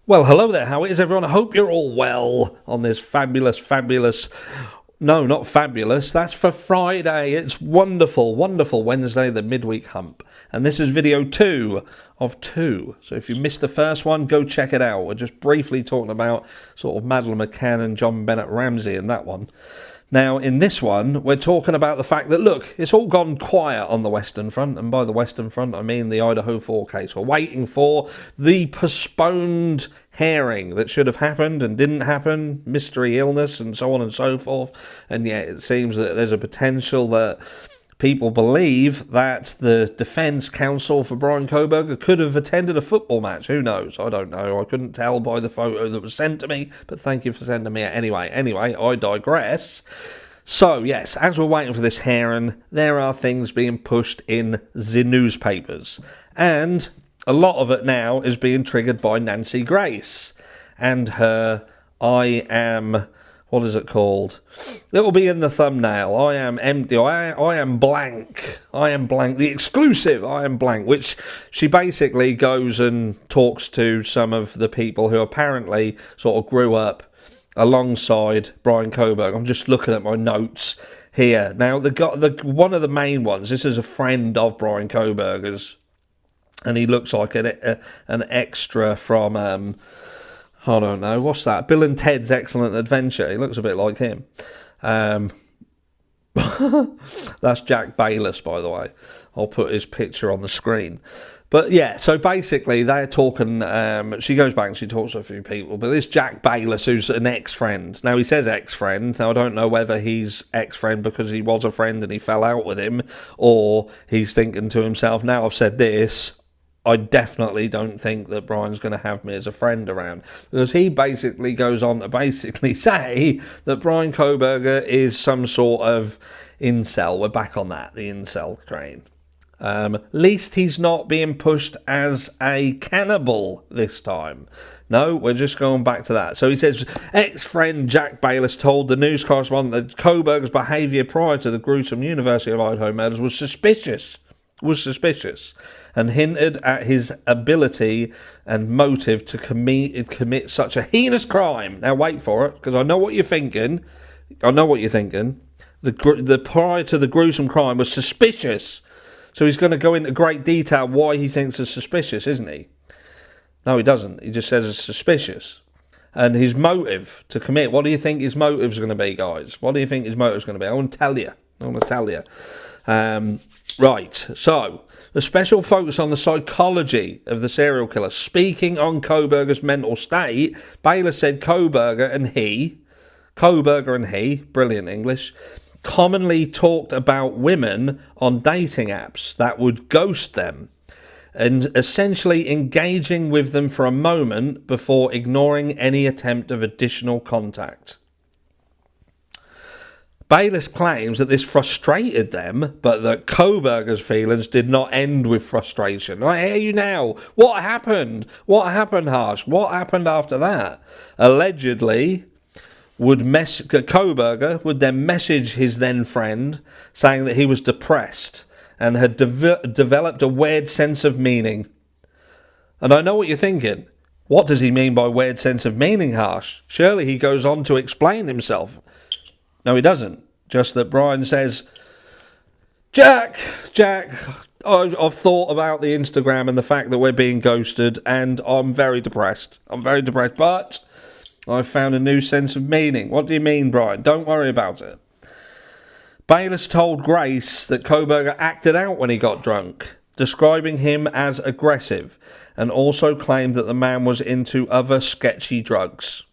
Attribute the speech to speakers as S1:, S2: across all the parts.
S1: Well, hello there, how is everyone? I hope you're all well on this fabulous, no, not fabulous, that's for Friday. It's wonderful Wednesday, the midweek hump. And this is video 2 of 2. So if you missed the first one, go check it out. We're just briefly talking about sort of Madeleine McCann and John Bennett Ramsey in that one. Now, in this one, we're talking about the fact that, look, it's all gone quiet on the Western Front, and by the Western Front, I mean the Idaho 4 case. We're waiting for the postponed hearing that should have happened and didn't happen, mystery illness, and so on and so forth, and yet it seems that there's a potential that people believe that the defence counsel for Bryan Kohberger could have attended a football match. Who knows? I don't know. I couldn't tell by the photo that was sent to me, but thank you for sending me it anyway. Anyway, I digress. So, yes, as we're waiting for this hearing, there are things being pushed in the newspapers. And a lot of it now is being triggered by Nancy Grace and her I am... what is it called? It'll be in the thumbnail. I am empty. I am blank. I am blank. The exclusive I am blank, which she basically goes and talks to some of the people who apparently sort of grew up alongside Bryan Kohberger. I'm just looking at my notes here. Now, the one of the main ones, this is a friend of Bryan Kohberger's, and he looks like an extra from... I don't know, what's that? Bill and Ted's Excellent Adventure. He looks a bit like him. That's Jack Bayless, by the way. I'll put his picture on the screen. But yeah, so basically they're talking, she goes back and she talks to a few people, but this Jack Bayless, who's an ex-friend. Now, he says ex-friend. Now, I don't know whether he's ex-friend because he was a friend and he fell out with him, or he's thinking to himself, now I've said this, I definitely don't think that Bryan's going to have me as a friend around, because he basically goes on to basically say that Bryan Kohberger is some sort of incel. We're back on that, the incel train. Least he's not being pushed as a cannibal this time. No, we're just going back to that. So he says, ex-friend Jack Bayless told the news correspondent that Kohberger's behaviour prior to the gruesome University of Idaho murders was suspicious, and hinted at his ability and motive to commit such a heinous crime. Now, wait for it, because I know what you're thinking. The prior to the gruesome crime was suspicious. So he's going to go into great detail why he thinks it's suspicious, isn't he? No, he doesn't. He just says it's suspicious. And his motive to commit, what do you think his motive's going to be, guys? What do you think his motive's going to be? I want to tell you. Right, so the special focus on the psychology of the serial killer. Speaking on Kohberger's mental state, Bayless said Kohberger and he, brilliant English, commonly talked about women on dating apps that would ghost them and essentially engaging with them for a moment before ignoring any attempt of additional contact. Bayless claims that this frustrated them, but that Kohberger's feelings did not end with frustration. I hear you now. What happened? What happened, Harsh? What happened after that? Allegedly, Kohberger would then message his then friend saying that he was depressed and had developed a weird sense of meaning. And I know what you're thinking. What does he mean by weird sense of meaning, Harsh? Surely he goes on to explain himself. No, he doesn't. Just that Bryan says, Jack, I've thought about the Instagram and the fact that we're being ghosted, and I'm very depressed. But I've found a new sense of meaning. What do you mean, Bryan? Don't worry about it. Bayless told Grace that Kohberger acted out when he got drunk, describing him as aggressive, and also claimed that the man was into other sketchy drugs.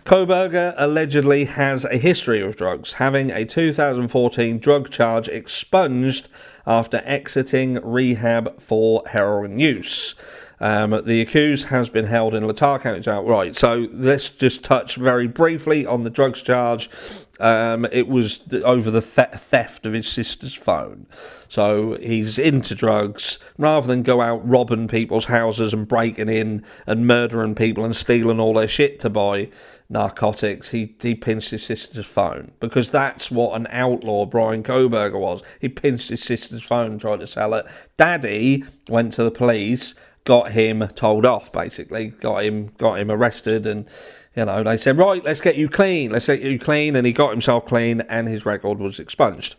S1: Kohberger allegedly has a history of drugs, having a 2014 drug charge expunged after exiting rehab for heroin use. The accused has been held in Latah County Jail. Right, so let's just touch very briefly on the drugs charge. It was over the theft of his sister's phone. So he's into drugs. Rather than go out robbing people's houses and breaking in and murdering people and stealing all their shit to buy narcotics, he pinched his sister's phone, because that's what an outlaw Bryan Kohberger was. He pinched his sister's phone and tried to sell it. Daddy went to the police got him told off, basically. Got him arrested, and, they said, right, let's get you clean, and he got himself clean, and his record was expunged.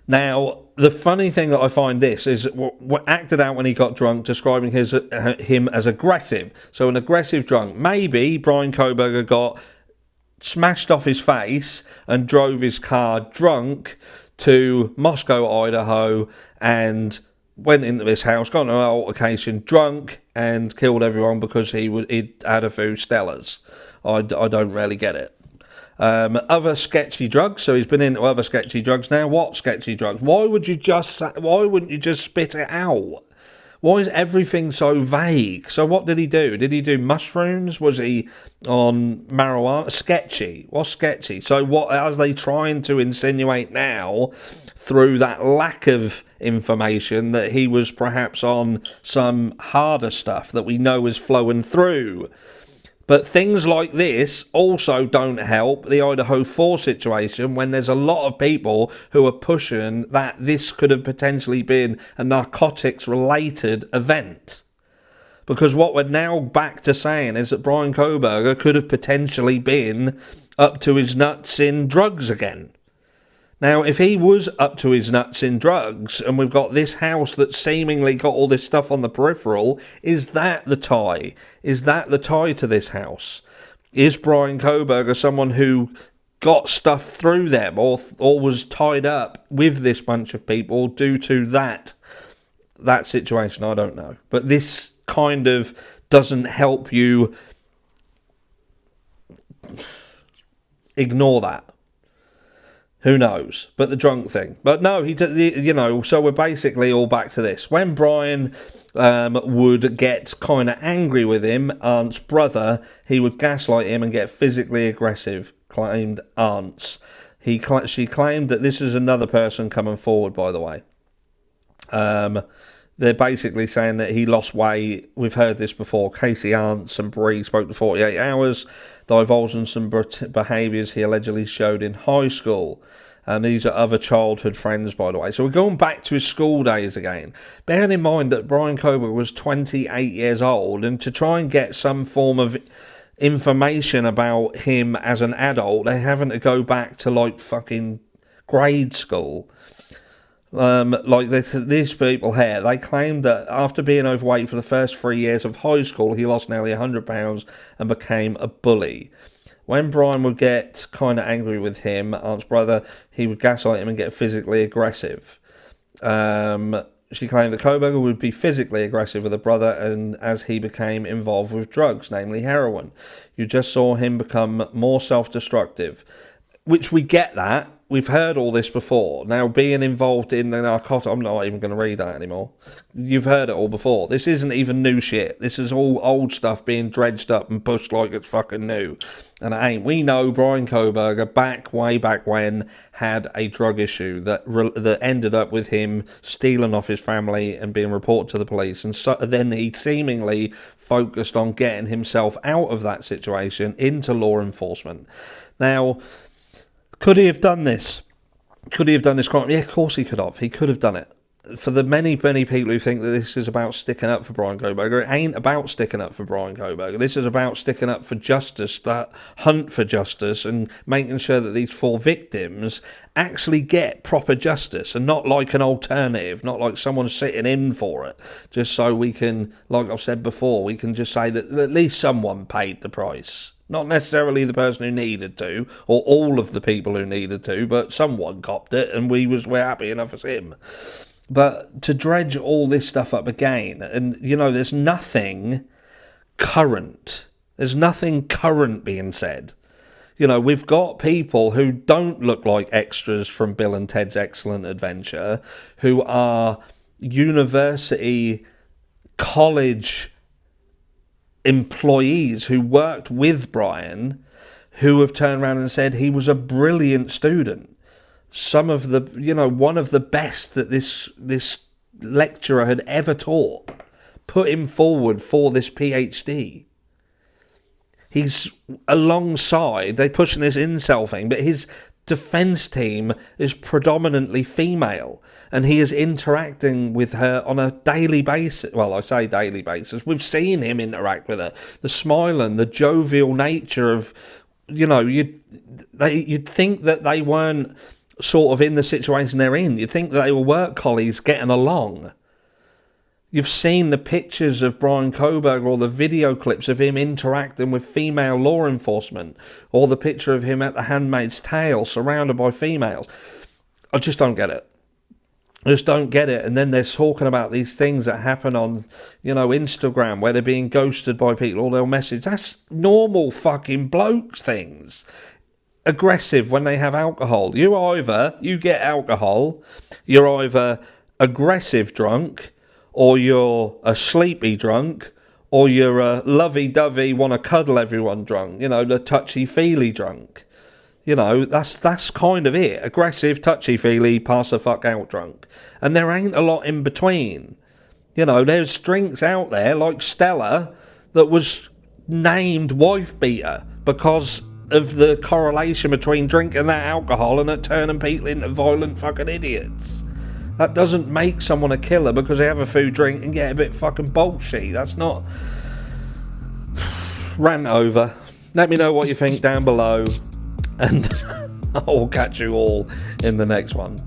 S1: Now, the funny thing that I find this is what acted out when he got drunk, describing him as aggressive. So an aggressive drunk. Maybe Bryan Kohberger got smashed off his face and drove his car drunk to Moscow, Idaho, and went into this house, got into an altercation, drunk, and killed everyone because he'd had a few Stellas. I don't really get it. Other sketchy drugs. So he's been into other sketchy drugs now. What sketchy drugs? Why wouldn't you just spit it out? Why is everything so vague? So what did he do? Did he do mushrooms? Was he on marijuana? Sketchy. What's sketchy? So what are they trying to insinuate now through that lack of information, that he was perhaps on some harder stuff that we know is flowing through? But things like this also don't help the Idaho 4 situation, when there's a lot of people who are pushing that this could have potentially been a narcotics-related event. Because what we're now back to saying is that Bryan Kohberger could have potentially been up to his nuts in drugs again. Now, if he was up to his nuts in drugs, and we've got this house that seemingly got all this stuff on the peripheral, is that the tie? Is that the tie to this house? Is Bryan Kohberger someone who got stuff through them, or was tied up with this bunch of people due to that situation? I don't know. But this kind of doesn't help you ignore that. Who knows? But the drunk thing. But no, so we're basically all back to this. When Bryan would get kind of angry with him, Aunt's brother, he would gaslight him and get physically aggressive, claimed Aunt's. She claimed that this is another person coming forward, by the way. They're basically saying that he lost weight. We've heard this before. Casey Arntz and Bree spoke to 48 Hours, divulging some behaviours he allegedly showed in high school. And these are other childhood friends, by the way. So we're going back to his school days again. Bearing in mind that Bryan Kohberger was 28 years old, and to try and get some form of information about him as an adult, they're having to go back to, like, fucking grade school. Like these people here, they claimed that after being overweight for the first 3 years of high school, he lost nearly 100 pounds and became a bully. When Bryan would get kind of angry with him, Aunt's brother, he would gaslight him and get physically aggressive. She claimed that Kohberger would be physically aggressive with her brother, and as he became involved with drugs, namely heroin. You just saw him become more self-destructive, which we get that. We've heard all this before. Now, being involved in the narcotic... I'm not even going to read that anymore. You've heard it all before. This isn't even new shit. This is all old stuff being dredged up and pushed like it's fucking new. And it ain't. We know Bryan Kohberger, way back when, had a drug issue that ended up with him stealing off his family and being reported to the police. And so then he seemingly focused on getting himself out of that situation into law enforcement. Now... could he have done this? Could he have done this crime? Yeah, of course he could have. He could have done it. For the many, many people who think that this is about sticking up for Bryan Kohberger, it ain't about sticking up for Bryan Kohberger. This is about sticking up for justice, that hunt for justice, and making sure that these 4 victims actually get proper justice, and not like an alternative, not like someone sitting in for it, just so we can, like I've said before, we can just say that at least someone paid the price. Not necessarily the person who needed to, or all of the people who needed to, but someone copped it, and we're happy enough as him. But to dredge all this stuff up again, and, there's nothing current. There's nothing current being said. We've got people who don't look like extras from Bill and Ted's Excellent Adventure, who are university, college employees who worked with Bryan, who have turned around and said he was a brilliant student. Some of the, one of the best that this lecturer had ever taught. Put him forward for this PhD. He's alongside, they're pushing this incel thing, but his defense team is predominantly female, and he is interacting with her on a daily basis. Well, I say daily basis. We've seen him interact with her. The smile and the jovial nature of, you'd think that they weren't sort of in the situation they're in. You'd think that they were work colleagues getting along. You've seen the pictures of Bryan Kohberger or the video clips of him interacting with female law enforcement, or the picture of him at The Handmaid's Tale surrounded by females. I just don't get it. I just don't get it. And then they're talking about these things that happen on, Instagram, where they're being ghosted by people, or they'll message. That's normal fucking bloke things. Aggressive when they have alcohol. You get alcohol, you're either aggressive drunk, or you're a sleepy drunk, or you're a lovey-dovey, want to cuddle everyone drunk, the touchy-feely drunk. That's kind of it. Aggressive, touchy-feely, pass the fuck out drunk. And there ain't a lot in between. There's drinks out there, like Stella, that was named wife beater because of the correlation between drinking that alcohol and it turning people into violent fucking idiots. That doesn't make someone a killer because they have a few drink and get a bit fucking bullshit. That's not... Rant over. Let me know what you think down below, and I'll catch you all in the next one.